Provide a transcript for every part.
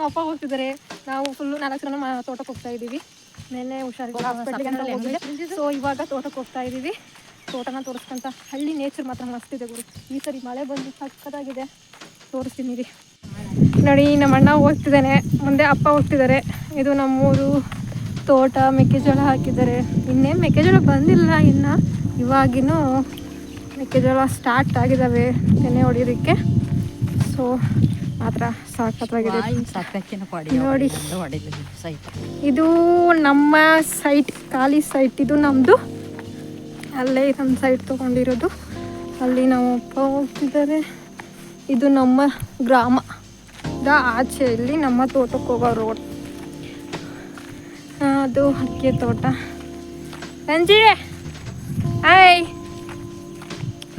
ಅಪ್ಪ ಹೋಗ್ತಿದ್ದಾರೆ. ನಾವು ಫುಲ್ಲು 4 ಜನ ತೋಟಕ್ಕೆ ಹೋಗ್ತಾ ಇದ್ದೀವಿ. ನೆನ್ನೆ ಹುಷಾರಿಲ್ಲ, ಹಾಸ್ಪಿಟ್ಲಿಗೆ ಅಂತ ಹೋಗಿದ್ದೆ. ಸೊ ಇವಾಗ ತೋಟಕ್ಕೆ ಹೋಗ್ತಾ ಇದ್ದೀವಿ. ತೋಟನ ತೋರಿಸ್ಕೊಂತ ಹಳ್ಳಿ ನೇಚರ್ ಮಾತ್ರ ಮಸ್ತಿದೆ ಗುರು. ಈ ಸರಿ ಮಳೆ ಬಂದು ಸಕ್ಕತ್ತಾಗಿದೆ, ತೋರಿಸ್ತೀನಿ ರೀ. ನೋಡಿ ನಮ್ಮ ಅಣ್ಣ ಹೋಗ್ತಿದ್ದಾನೆ, ಮುಂದೆ ಅಪ್ಪ ಹೋಗ್ತಿದ್ದಾರೆ. ಇದು ನಮ್ಮೂರು ತೋಟ, ಮೆಕ್ಕೆಜೋಳ ಹಾಕಿದ್ದಾರೆ. ಇನ್ನೇನು ಮೆಕ್ಕೆಜೋಳ ಬಂದಿಲ್ಲ ಇನ್ನು, ಇವಾಗಿನೂ ಮೆಕ್ಕೆಜೋಳ ಸ್ಟಾರ್ಟ್ ಆಗಿದ್ದಾವೆ ತೆನೆ ಹೊಡಿಯೋದಕ್ಕೆ. ಸೊ ಮಾತ್ರ ಸಾಕತ್ತಾಗಿದೆ ನೋಡಿ. ಇದು ನಮ್ಮ ಸೈಟ್, ಖಾಲಿ ಸೈಟ್ ಇದು ನಮ್ಮದು. ಅಲ್ಲೇ ನಮ್ಮ ಸೈಟ್ ತೊಗೊಂಡಿರೋದು, ಅಲ್ಲಿ ನಾವು ಅಪ್ಪ ಹೋಗ್ತಿದ್ದಾರೆ. ಇದು ನಮ್ಮ ಗ್ರಾಮದ ಆಚೆಯಲ್ಲಿ ನಮ್ಮ ತೋಟಕ್ಕೆ ಹೋಗೋ ರೋಡ್. ಅದು ಅಡಿಕೆ ತೋಟ. ಸಂಜೆ ಹಾಯ್.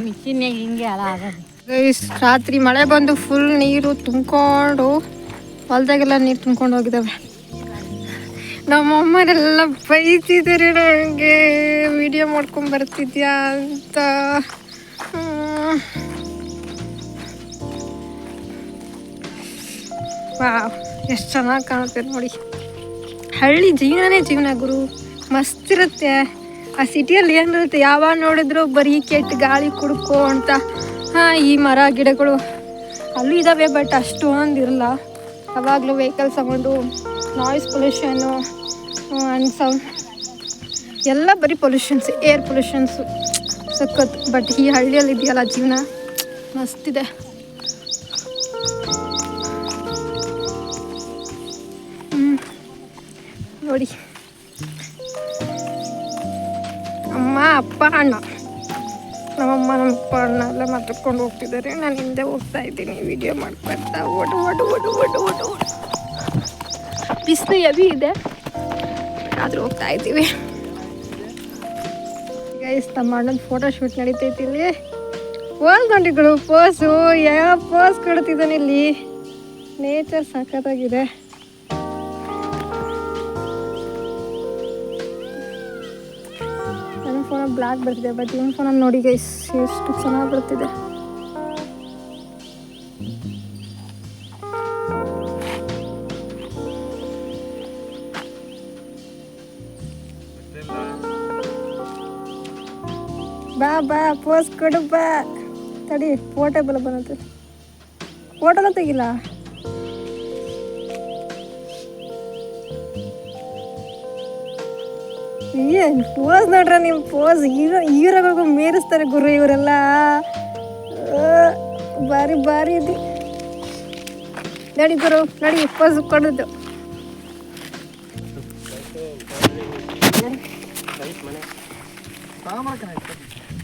ಮಿಷಿನ್ಯಾಗ ಹಿಂಗೆ ಅಲ್ಲ ಆಗೋದು. ರಾತ್ರಿ ಮಳೆ ಬಂದು ಫುಲ್ ನೀರು ತುಂಬಿಕೊಂಡು ಹೊಲದಾಗೆಲ್ಲ ನೀರು ತುಂಬ್ಕೊಂಡು ಹೋಗಿದ್ದಾವೆ. ನಮ್ಮಮ್ಮನೆಲ್ಲ ಬೈತಿದ್ದಾರೆ ನನಗೆ ವಿಡಿಯೋ ಮಾಡ್ಕೊಂಡು ಬರ್ತಿದ್ಯಾ ಅಂತ. ವಾವ್, ಎಷ್ಟು ಚೆನ್ನಾಗಿ ಕಾಣುತ್ತೆ ನೋಡಿ. ಹಳ್ಳಿ ಜೀವನನೇ ಜೀವನ ಗುರು, ಮಸ್ತಿರುತ್ತೆ. ಆ ಸಿಟಿಯಲ್ಲಿ ಏನಿರುತ್ತೆ, ಯಾವಾಗ ನೋಡಿದ್ರು ಬರೀ ಕೆಟ್ಟ ಗಾಳಿ ಕುಡ್ಕೋ ಅಂತ. ಈ ಮರ ಗಿಡಗಳು ಅಲ್ಲೂ ಇದ್ದಾವೆ, ಬಟ್ ಅಷ್ಟೊಂದು ಇರಲ್ಲ. ಯಾವಾಗಲೂ vehicle sound, noise pollution and sound ಎಲ್ಲ ಬರೀ ಪೊಲ್ಯೂಷನ್ಸ್, ಏರ್ ಪೊಲ್ಯೂಷನ್ಸು ಸಖತ್ತು. ಬಟ್ ಈ ಹಳ್ಳಿಯಲ್ಲಿ ಇದೆಯಲ್ಲ ಜೀವನ ಮಸ್ತಿದೆ. ನೋಡಿ ಅಮ್ಮ, ಅಪ್ಪ, ಅಣ್ಣ. ನಮ್ಮಮ್ಮ ನಮ್ಮ ಅಪ್ಪ ಅಣ್ಣ ಎಲ್ಲ ಮಾತಾಡ್ಕೊಂಡು ಹೋಗ್ತಿದ್ದಾರೆ. ನಾನು ಹಿಂದೆ ಹೋಗ್ತಾ ಇದ್ದೀನಿ, ವಿಡಿಯೋ ಮಾಡ್ಕೊಳ್ತಾ. ಓಟು ಬಿಸಿಲು ಹೆವಿ ಇದೆ, ಆದರೂ ಹೋಗ್ತಾ ಇದ್ದೀವಿ. ಗೈಸ್, ನಮ್ಮ ಅಣ್ಣನ ಫೋಟೋ ಶೂಟ್ ನಡೀತೈತಿ ಇಲ್ಲಿ. ಹೋಲ್ಕೊಂಡಿಗಳು ಪೋಸು, ಯಾವ ಪೋಸ್ ಕೊಡ್ತಿದ್ದಾನೆ ಇಲ್ಲಿ. ನೇಚರ್ ಸಖತ್ತಾಗಿದೆ. ನನ್ನ ಫೋನಲ್ಲಿ ಬ್ಲ್ಯಾಕ್ ಬರ್ತಿದೆ, ಬಟ್ ನಿಮ್ಮ ಫೋನಲ್ಲಿ ನೋಡಿ ಗೈಸ್ ಎಷ್ಟು ಚೆನ್ನಾಗಿ ಬರ್ತಿದೆ. ಬಾ ಬಾ ಪೋಸ್ ಕೊಡು ಬಾ. ತಡಿ, ಫೋಟೋ ಬಲ್ಲ ಬಂತು. ಫೋಟೋನ ತೆಗಿಲ್ಲ. ಏನು ಪೋಸ್ ನೋಡ್ರ, ನಿಮ್ಮ ಪೋಸ್ ಹೀರೋಗಳಿಗೂ ಮೀರಿಸ್ತಾರೆ ಗುರು ಇವರೆಲ್ಲ. ಬಾರಿ ಬಾರಿ ಇದೆ. ನಡಿ ಗುರು, ನಡಿ ಪೋಸ್ ಕೊಡೋದು.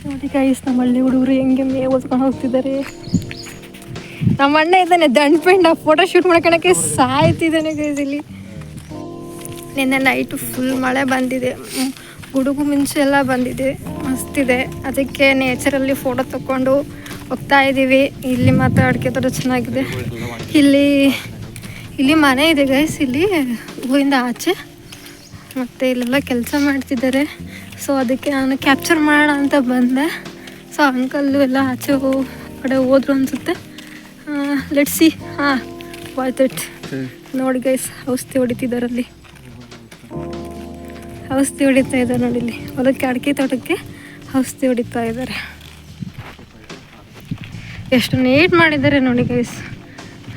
ನೋಡಿ ಗೈಸ್, ನಮ್ಮ ಹಳ್ಳಿ ಹುಡುಗರು ಹೆಂಗೆ ಮೇ ಓದ್ಕೊಂಡು ಹೋಗ್ತಿದ್ದಾರೆ. ನಮ್ಮ ಅಣ್ಣ ಇದ್ದಾನೆ ದಂಡ್ಪೆಂಡ, ಫೋಟೋ ಶೂಟ್ ಮಾಡ್ಕೊಳಕ್ಕೆ ಸಾಯ್ತಿದ್ದಾನೆ ಗೈಸ್ ಇಲ್ಲಿ. ನಿನ್ನೆ ನೈಟು ಫುಲ್ ಮಳೆ ಬಂದಿದೆ, ಗುಡುಗು ಮಿಂಚು ಎಲ್ಲ ಬಂದಿದೆ, ಮಸ್ತಿದೆ. ಅದಕ್ಕೆ ನೇಚರಲ್ಲಿ ಫೋಟೋ ತಗೊಂಡು ಹೋಗ್ತಾ ಇದ್ದೀವಿ. ಇಲ್ಲಿ ಮಾತ್ರ ಅಡಿಕೆ ತೋಟ ಚೆನ್ನಾಗಿದೆ. ಇಲ್ಲಿ ಮನೆ ಇದೆ ಗೈಸ್, ಇಲ್ಲಿ ಹೂವಿಂದ ಆಚೆ. ಮತ್ತು ಇಲ್ಲೆಲ್ಲ ಕೆಲಸ ಮಾಡ್ತಿದ್ದಾರೆ. ಸೊ ಅದಕ್ಕೆ ನಾನು ಕ್ಯಾಪ್ಚರ್ ಮಾಡೋಣ ಅಂತ ಬಂದೆ. ಸೊ ಅಂಕಲ್ಲು ಎಲ್ಲ ಆಚೆ ಕಡೆ ಹೋದ್ರು ಅನಿಸುತ್ತೆ. Let's see. ವಾಟ್ ಇಟ್ ನೋಡಿ ಗೈಸ್, ಔಷಧಿ ಹೊಡಿತಿದ್ದಾರಲ್ಲಿ. ಔಷಧಿ ಹೊಡಿತಾ ಇದ್ದಾರೆ ನೋಡಿ ಇಲ್ಲಿ. ಹೊಲಕ್ಕೆ, ಅಡಿಕೆ ತೋಟಕ್ಕೆ ಔಷಧಿ ಹೊಡಿತಾ ಇದ್ದಾರೆ. ಎಷ್ಟು ನೀಟ್ ಮಾಡಿದ್ದಾರೆ ನೋಡಿ ಗೈಸ್.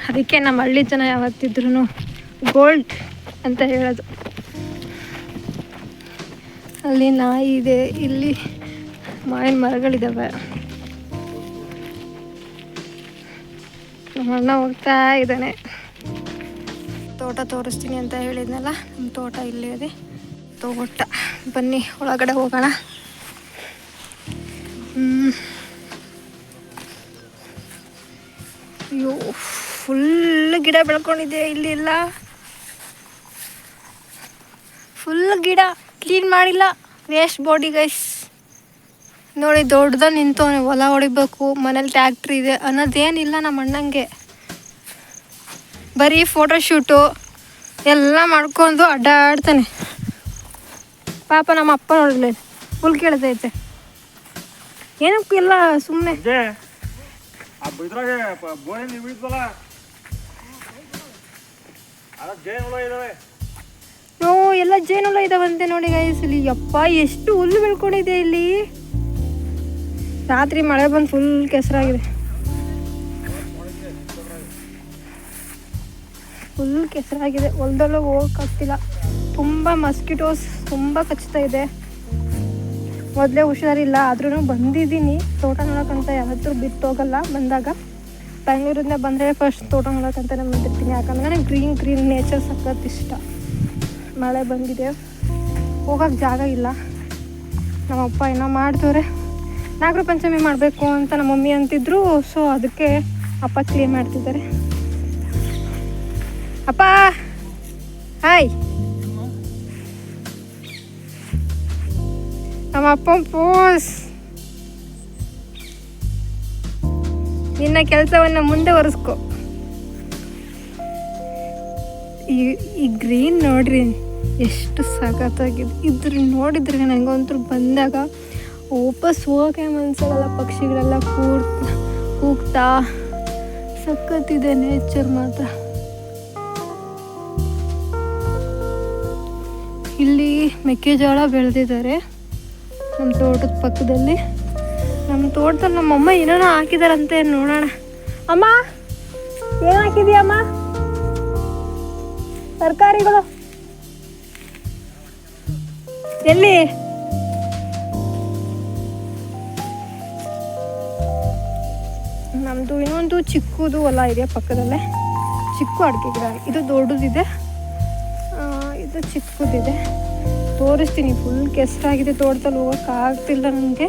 ಅದಕ್ಕೆ ನಮ್ಮ ಹಳ್ಳಿ ಜನ ಯಾವತ್ತಿದ್ರೂ ಗೋಲ್ಡ್ ಅಂತ ಹೇಳೋದು. ಅಲ್ಲಿ ನಾಯಿ ಇದೆ, ಇಲ್ಲಿ ಮಾವಿನ ಮರಗಳಿದ್ದಾವೆ. ನಮ್ಮ ಅಣ್ಣ ಹೋಗ್ತಾ ಇದ್ದಾನೆ. ತೋಟ ತೋರಿಸ್ತೀನಿ ಅಂತ ಹೇಳಿದ್ನಲ್ಲ, ನಮ್ಮ ತೋಟ ಇಲ್ಲೇ ಇದೆ. ತೋಟ ಬನ್ನಿ ಒಳಗಡೆ ಹೋಗೋಣ. ಅಯ್ಯೋ, ಫುಲ್ ಗಿಡ ಬೆಳ್ಕೊಂಡಿದೆ ಇಲ್ಲಿ ಎಲ್ಲ. ಫುಲ್ ಗಿಡ, ಕ್ಲೀನ್ ಮಾಡಿಲ್ಲ, ವೇಸ್ಟ್ ಬಾಡಿ ಗೈಸ್. ನೋಡಿ ದೊಡ್ಡದ ನಿಂತವನೆ, ಹೊಲ ಹೊಡಿಬೇಕು, ಮನೇಲಿ ಟ್ಯಾಕ್ಟ್ರಿ ಇದೆ ಅನ್ನೋದೇನಿಲ್ಲ ನಮ್ಮ ಅಣ್ಣಂಗೆ. ಬರೀ ಫೋಟೋ ಶೂಟು ಎಲ್ಲ ಮಾಡ್ಕೊಂಡು ಅಡ್ಡಾಡ್ತಾನೆ ಪಾಪ. ನಮ್ಮ ಅಪ್ಪ ನೋಡಲಿ ಫುಲ್ ಕೇಳ್ತೈತೆ, ಏನಕ್ಕೂ ಇಲ್ಲ ಸುಮ್ಮನೆ. ಎಲ್ಲ ಜೇನುಳ ಇದಾವಂತೆ ನೋಡಿ ಗೈಸ್ ಇಲ್ಲಿ. ಯಪ್ಪ ಎಷ್ಟು ಹುಲ್ಲು ಬೆಳ್ಕೊಂಡಿದೆ ಇಲ್ಲಿ. ರಾತ್ರಿ ಮಳೆ ಬಂದು ಫುಲ್ ಕೆಸರಾಗಿದೆ, ಫುಲ್ ಕೆಸರಾಗಿದೆ. ಹೊಲದೊಳಗೆ ಹೋಗೋಕ್ಕಾಗ್ತಿಲ್ಲ, ತುಂಬ ಮಸ್ಕಿಟೋಸ್ ತುಂಬ ಕಚ್ತಾ ಇದೆ. ಮೊದಲೇ ಹುಷಾರಿಲ್ಲ, ಆದ್ರೂ ಬಂದಿದ್ದೀನಿ ತೋಟ ನೋಡೋಕ್ಕಂತ. ಯಾವತ್ತೂ ಬಿಟ್ಟು ಹೋಗಲ್ಲ. ಬಂದಾಗ ಬೆಂಗಳೂರಿಂದ ಬಂದರೆ ಫಸ್ಟ್ ತೋಟ ನೋಡೋಕ್ಕಂತಾನೆ ಬಂದಿರ್ತೀನಿ, ಯಾಕಂದ್ರೆ ನನಗೆ ಗ್ರೀನ್ ನೇಚರ್ ಸಖತ್ ಇಷ್ಟ. ಮಳೆ ಬಂದಿದೆ, ಹೋಗೋಕ್ಕೆ ಜಾಗ ಇಲ್ಲ. ನಮ್ಮಪ್ಪ ಏನೋ ಮಾಡ್ತವ್ರೆ, ನಾಗರ ಪಂಚಮಿ ಮಾಡಬೇಕು ಅಂತ ನಮ್ಮ ಮಮ್ಮಿ ಅಂತಿದ್ರು. ಸೊ ಅದಕ್ಕೆ ಅಪ್ಪ ಕ್ಲೀನ್ ಮಾಡ್ತಿದ್ದಾರೆ. ಅಪ್ಪ ಹಾಯ್. ನಮ್ಮ ಅಪ್ಪ ಪೋಸ್ ನಿನ್ನ ಕೆಲಸವನ್ನು ಮುಂದೆ ಒರೆಸ್ಕೊ. ಈ ಗ್ರೀನ್ ನೋಡ್ರಿ ಎಷ್ಟು ಸಖತ್ತಾಗಿದೆ. ಇದ್ರ ನೋಡಿದ್ರೆ ನನಗಂತೂ ಬಂದಾಗ ವಾಪಸ್ ಹೋಗೋಕೆ ಮನ್ಸಾಗಲ್ಲ. ಪಕ್ಷಿಗಳೆಲ್ಲ ಕೂಗ್ತಾ ಸಖತ್ತಿದೆ ನೇಚರ್ ಮಾತ್ರ. ಇಲ್ಲಿ ಮೆಕ್ಕೆಜೋಳ ಬೆಳೆದಿದ್ದಾರೆ ನಮ್ಮ ತೋಟದ ಪಕ್ಕದಲ್ಲಿ. ನಮ್ಮ ತೋಟದಲ್ಲಿ ನಮ್ಮಮ್ಮ ಏನೋ ಹಾಕಿದಾರಂತೆ, ನೋಡೋಣ. ಅಮ್ಮ ಏನು ಹಾಕಿದೀಯಮ್ಮ? ತರಕಾರಿಗಳು ಎಲ್ಲಿ? ನಮ್ಮದು ಇನ್ನೊಂದು ಚಿಕ್ಕದು ಹೊಲ ಇದೆ ಪಕ್ಕದಲ್ಲೇ, ಚಿಕ್ಕ ಅಡಿಕೆ ಗಿಡ. ಇದು ದೊಡ್ಡದಿದೆ, ಇದು ಚಿಕ್ಕದಿದೆ. ತೋರಿಸ್ತೀನಿ. ಫುಲ್ ಕೆಸರಾಗಿದೆ, ತೋಟದಲ್ಲಿ ಹೋಗೋಕ್ಕಾಗ್ತಿಲ್ಲ ನನಗೆ,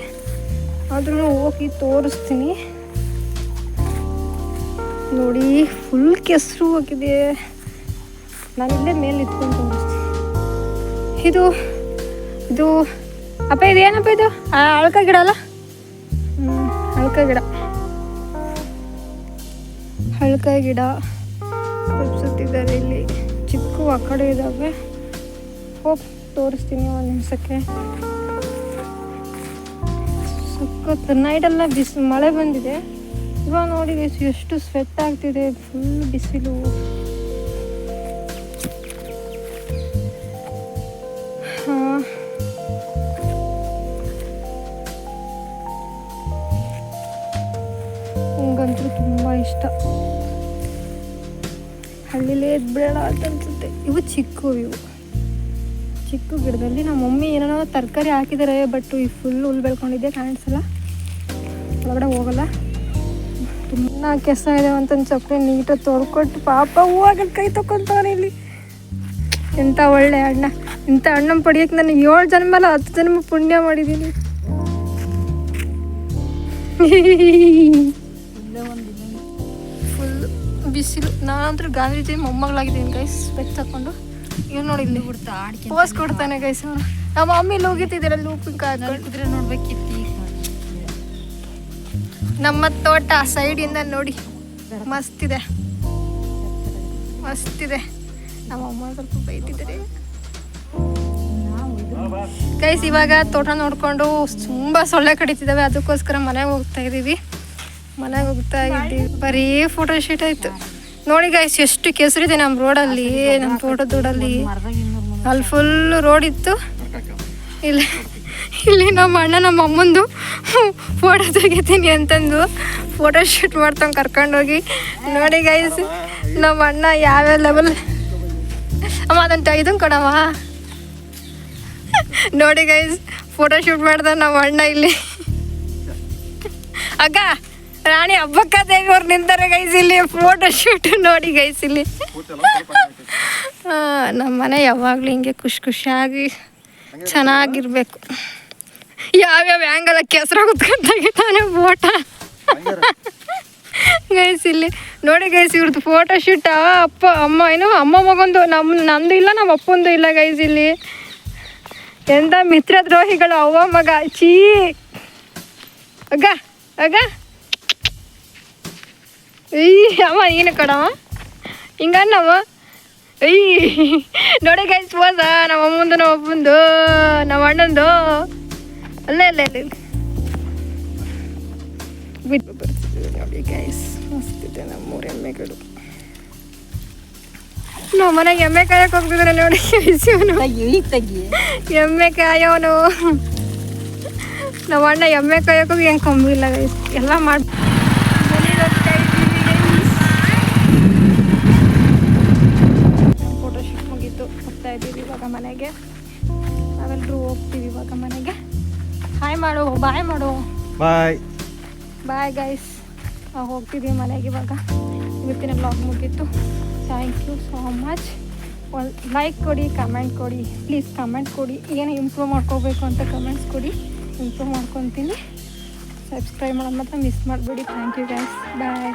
ಆದ್ರೂ ಹೋಗಿ ತೋರಿಸ್ತೀನಿ. ನೋಡಿ ಫುಲ್ ಕೆಸರು ಹೋಗಿದೆ. ನಾನಿಲ್ಲೇ ಮೇಲೆ ನಿಂತ್ಕೊಂಡು ತೋರಿಸ್ತೀನಿ. ಇದು ಅಪ್ಪ ಇದು ಏನಪ್ಪ? ಇದು ಅಳ್ಕ ಗಿಡ ಅಲ್ಲ? ಅಳ್ಕ ಗಿಡ ಸುತ್ತಿದ್ದಾರೆ. ಇಲ್ಲಿ ಚಿಕ್ಕ ಆ ಕಡೆ ಇದ್ದಾವೆ. ಹೋಗಿ ತೋರಿಸ್ತೀನಿ ಒಂದು ನಿಮಿಷಕ್ಕೆ. ಸಖತ್ ನೈಟೆಲ್ಲ ಮಳೆ ಬಂದಿದೆ. ಇವಾಗ ನೋಡಿ ಎಷ್ಟು ಸ್ವೆಟ್ ಆಗ್ತಿದೆ, ಫುಲ್ ಬಿಸಿಲು. ನನಗಂತೂ ತುಂಬ ಇಷ್ಟ. ಹಳ್ಳಿಲೇ ಎದ್ಬಿಡೋಣ ಅಂತ ಅನ್ಸುತ್ತೆ. ಇವು ಚಿಕ್ಕ ಗಿಡದಲ್ಲಿ ನಮ್ಮ ಮಮ್ಮಿ ಏನೋ ತರಕಾರಿ ಹಾಕಿದ್ದಾರೆ. ಬಟ್ ಈ ಫುಲ್ ಹುಲ್ ಬೆಳ್ಕೊಂಡಿದ್ದೆ, ಕಾಣಿಸಲ್ಲ, ಒಳಗಡೆ ಹೋಗಲ್ಲ. ತುಂಬ ಕೆಸ ಇದೆ ಅಂತ ಚಪ್ಪಲಿ ನೀಟಾಗಿ ತೊಳ್ಕೊಟ್ಟು ಪಾಪ ಹೂವಾಗಲ್ಲಿ ಕೈ ತಗೊಂತವನೇ ಇಲ್ಲಿ. ಎಂಥ ಒಳ್ಳೆ ಅಣ್ಣ. ಇಂಥ ಅಣ್ಣನ ಪಡಿಯೋಕ್ಕೆ ನಾನು 7 ಜನ್ಮ ಅಲ್ಲ 10 ಜನ್ಮ ಪುಣ್ಯ ಮಾಡಿದ್ದೀನಿ. ಫುಲ್ ಬಿಸಿಲು. ನಾನಂತೂ ಗಾಂಧೀಜಿ ಮೊಮ್ಮಗಳಾಗಿದ್ದೀನಿ ಗೈಸ್, ಬೆಚ್ಚ ತಗೊಂಡು. ಇವ್ ನೋಡಿ ಇಲ್ಲಿ ಪೋಸ್ ಕೊಡ್ತಾನೆ ಗೈಸ್. ನಮ್ಮ ಮಮ್ಮಿ ಇಲ್ಲಿ ಹೋಗಿತ್ತಿದ್ದೀರಲ್ಲಿ ಉಪ್ಪಿನಕಾಯಿ ಹಾಕಿದ್ರೆ ನೋಡ್ಬೇಕಿತ್ತು. ನಮ್ಮ ತೋಟ ಸೈಡಿಂದ ನೋಡಿ ಮಸ್ತಿದೆ. ನಮ್ಮ ಅಮ್ಮ ಸ್ವಲ್ಪ ಬೈತಿದ್ದಾರೆ ಗೈಸ್. ಇವಾಗ ತೋಟ ನೋಡ್ಕೊಂಡು ತುಂಬ ಸೊಳ್ಳೆ ಕಡಿತಿದ್ದಾವೆ, ಅದಕ್ಕೋಸ್ಕರ ಮನೆಗೆ ಹೋಗ್ತಾ ಇದ್ದೀವಿ. ಬರೀ ಫೋಟೋ ಶೂಟ್ ಆಯ್ತು ನೋಡಿ ಗೈಸ್. ಎಷ್ಟು ಕೆಸರಿದೆ ನಮ್ಮ ರೋಡಲ್ಲಿ, ನಮ್ಮ ತೋಟದ ರೋಡಲ್ಲಿ. ಅಲ್ಲಿ ಫುಲ್ ರೋಡ್ ಇತ್ತು. ಇಲ್ಲಿ ನಮ್ಮ ಅಣ್ಣ ನಮ್ಮ ಅಮ್ಮಂದು ಫೋಟೋ ತೆಗಿತೀನಿ ಅಂತಂದು ಫೋಟೋ ಶೂಟ್ ಮಾಡ್ತಾನೆ ಕರ್ಕೊಂಡೋಗಿ. ನೋಡಿ ಗೈಸ್ ನಮ್ಮ ಅಣ್ಣ ಯಾವ್ಯಾವ ಲೆವೆಲ್. ಅಮ್ಮ ಅದಂತ ಇದನ್ನು ಕೊಡಮ್ಮ. ನೋಡಿ ಗೈಸ್ ಫೋಟೋ ಶೂಟ್ ಮಾಡ್ದ ನಮ್ಮ ಅಣ್ಣ ಇಲ್ಲಿ. ಅಕ್ಕ ರಾಣಿ ಹಬ್ಬಕ್ಕ ದೇವಿ ಅವ್ರು ನಿಂತಾರೆ ಗೈಸ್ ಇಲ್ಲಿ ಫೋಟೋ ಶೂಟ್. ನೋಡಿ ಗೈಸ್ ಇಲ್ಲಿ ನಮ್ಮ ಮನೆ ಯಾವಾಗಲೂ ಹಿಂಗೆ ಖುಷಿಯಾಗಿ ಚೆನ್ನಾಗಿರ್ಬೇಕು. ಯಾವ್ಯಾವ ಆ್ಯಂಗಲ ಕೆಸರ ಕುತ್ಕೊಂಡಾಗಿದ್ದಾನೆ ಫೋಟೋ ಗೈಸ್ ಇಲ್ಲಿ. ನೋಡಿ ಗೈಸ್ ಇವ್ರದ್ದು ಫೋಟೋ ಶೂಟ್. ಅಪ್ಪ ಅಮ್ಮ ಏನು ಅಮ್ಮ ಮಗೊಂದು ನಮ್ಮದು ಇಲ್ಲ, ನಮ್ಮ ಅಪ್ಪಂದು ಇಲ್ಲ ಗೈಸ್ ಇಲ್ಲಿ. ಎಂಥ ಮಿತ್ರ ದ್ರೋಹಿಗಳು ಅವ್ವ ಮಗ. ಚೀ ಅಗ ಅಮ್ಮ ಏನು ಕಡವ ಹಿಂಗನ್ನವ. ನೋಡಿ ಗೈಸ್ ಪೋಸ ನಮ್ಮ ಅಮ್ಮಂದು, ನಮ್ಮ ಅಪ್ಪಂದು, ನಮ್ಮ ಅಣ್ಣಂದು. ಅಲ್ಲೇ ಬಿಟ್ಟು ಬರ್ತಿದ್ದೀವಿ ನೋಡಿ ಗೈಸ್. ಮಸ್ತಿದೆ ನಮ್ಮೂರ ಎಮ್ಮೆಗಳು. ನಾವು ಮನೆಗೆ ಎಮ್ಮೆ ಕಾಯಕ್ಕೆ ಹೋಗ್ತಿದ್ರೆ ನೋಡಿ ಎಮ್ಮೆ ಕಾಯೋನು ನಾವು ಅಣ್ಣ ಎಮ್ಮೆ ಕಾಯಕ್ಕೆ ಹೋಗಿ ಹೆಂಗೆ ಕಂಬಿಲ್ಲ ಎಲ್ಲ ಮಾಡಿ ಫೋಟೋಶೂಟ್ ಮುಗೀತು ಹೋಗ್ತಾ ಇದ್ದೀವಿ ಇವಾಗ ಮನೆಗೆ. ನಾವೆಲ್ಲರೂ ಹೋಗ್ತೀವಿ ಇವಾಗ ಮನೆಗೆ. ಹಾಯ್ ಮಾಡು, ಬಾಯ್ ಮಾಡು. ಬಾಯ್ ಬಾಯ್ ಗೈಸ್. ಹೋಗ್ತಿದ್ದೀವಿ ಮನೆಗೆ ಇವಾಗ. ಇವತ್ತಿನ ಬ್ಲಾಗ್ ಮುಗೀತು. Thank you so much. ಒಂದು ಲೈಕ್ ಕೊಡಿ, ಕಮೆಂಟ್ ಕೊಡಿ, ಪ್ಲೀಸ್ ಕಮೆಂಟ್ ಕೊಡಿ. ಏನು ಇಂಪ್ರೂವ್ ಮಾಡ್ಕೋಬೇಕು ಅಂತ ಕಮೆಂಟ್ಸ್ ಕೊಡಿ, ಇಂಪ್ರೂವ್ ಮಾಡ್ಕೊತೀನಿ. ಸಬ್ಸ್ಕ್ರೈಬ್ ಮಾಡೋದು ಮಾತ್ರ ಮಿಸ್ ಮಾಡಬೇಡಿ. Thank you guys. ಬಾಯ್.